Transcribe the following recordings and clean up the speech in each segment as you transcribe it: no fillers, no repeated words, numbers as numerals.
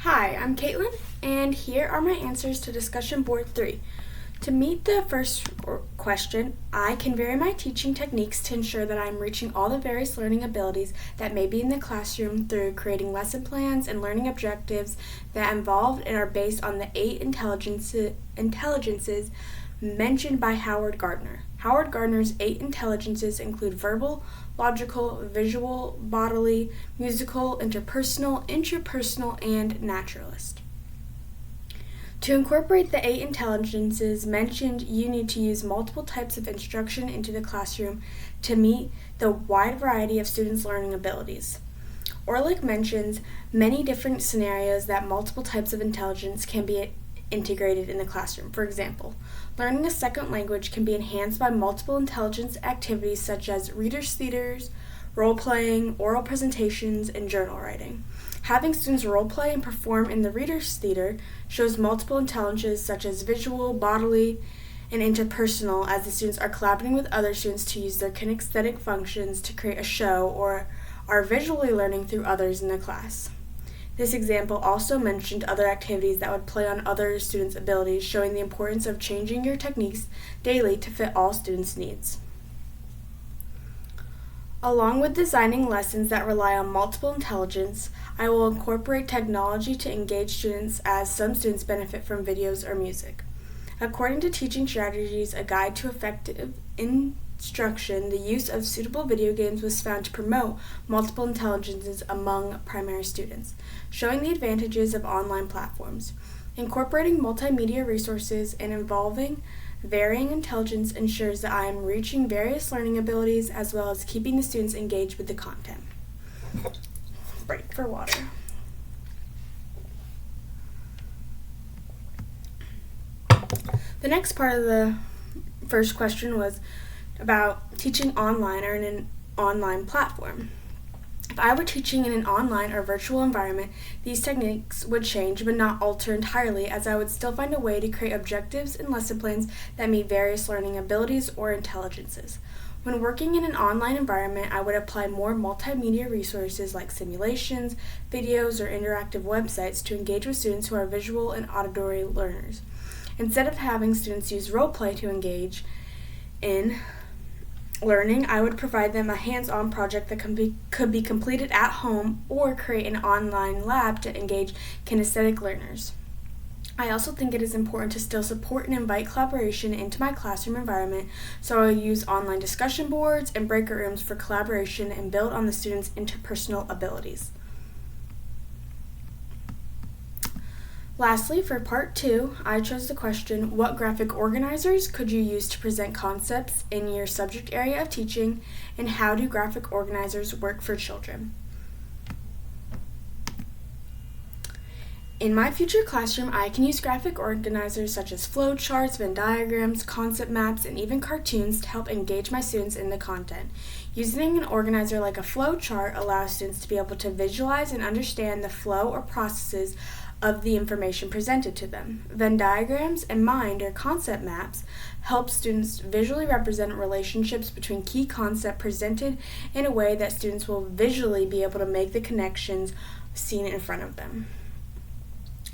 Hi, I'm Caitlin, and here are my answers to discussion board 3. To meet the first question, I can vary my teaching techniques to ensure that I'm reaching all the various learning abilities that may be in the classroom through creating lesson plans and learning objectives that involve and are based on the 8 intelligences mentioned by Howard Gardner. Howard Gardner's 8 intelligences include verbal, logical, visual, bodily, musical, interpersonal, and naturalist. To incorporate the 8 intelligences mentioned, you need to use multiple types of instruction into the classroom to meet the wide variety of students' learning abilities. Orlick mentions many different scenarios that multiple types of intelligence can be integrated in the classroom. For example, learning a second language can be enhanced by multiple intelligence activities such as readers' theaters, role-playing, oral presentations, and journal writing. Having students role-play and perform in the readers' theater shows multiple intelligences such as visual, bodily, and interpersonal, as the students are collaborating with other students to use their kinesthetic functions to create a show or are visually learning through others in the class. This example also mentioned other activities that would play on other students' abilities, showing the importance of changing your techniques daily to fit all students' needs. Along with designing lessons that rely on multiple intelligence, I will incorporate technology to engage students, as some students benefit from videos or music. According to Teaching Strategies, a guide to effective instruction, the use of suitable video games was found to promote multiple intelligences among primary students, showing the advantages of online platforms. Incorporating multimedia resources and involving varying intelligence ensures that I am reaching various learning abilities as well as keeping the students engaged with the content. Break for water. The next part of the first question was about teaching online or in an online platform. If I were teaching in an online or virtual environment, these techniques would change but not alter entirely, as I would still find a way to create objectives and lesson plans that meet various learning abilities or intelligences. When working in an online environment, I would apply more multimedia resources like simulations, videos, or interactive websites to engage with students who are visual and auditory learners. Instead of having students use role play to engage in learning, I would provide them a hands-on project that could be completed at home or create an online lab to engage kinesthetic learners. I also think it is important to still support and invite collaboration into my classroom environment, so I will use online discussion boards and breakout rooms for collaboration and build on the students' interpersonal abilities. Lastly, for part 2, I chose the question, what graphic organizers could you use to present concepts in your subject area of teaching, and how do graphic organizers work for children? In my future classroom, I can use graphic organizers such as flowcharts, Venn diagrams, concept maps, and even cartoons to help engage my students in the content. Using an organizer like a flowchart allows students to be able to visualize and understand the flow or processes of the information presented to them. Venn diagrams and mind or concept maps help students visually represent relationships between key concepts presented in a way that students will visually be able to make the connections seen in front of them.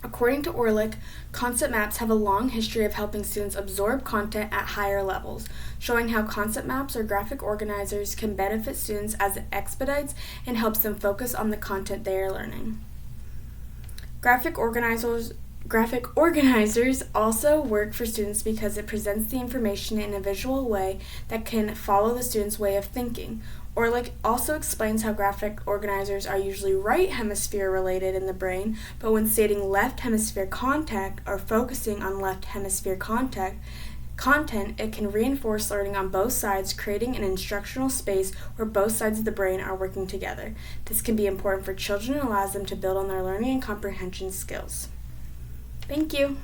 According to Orlick, concept maps have a long history of helping students absorb content at higher levels, showing how concept maps or graphic organizers can benefit students as it expedites and helps them focus on the content they are learning. Graphic organizers also work for students because it presents the information in a visual way that can follow the student's way of thinking. Orlick also explains how graphic organizers are usually right hemisphere related in the brain, but when stating left hemisphere content or focusing on left hemisphere content, it can reinforce learning on both sides, creating an instructional space where both sides of the brain are working together. This can be important for children and allows them to build on their learning and comprehension skills. Thank you.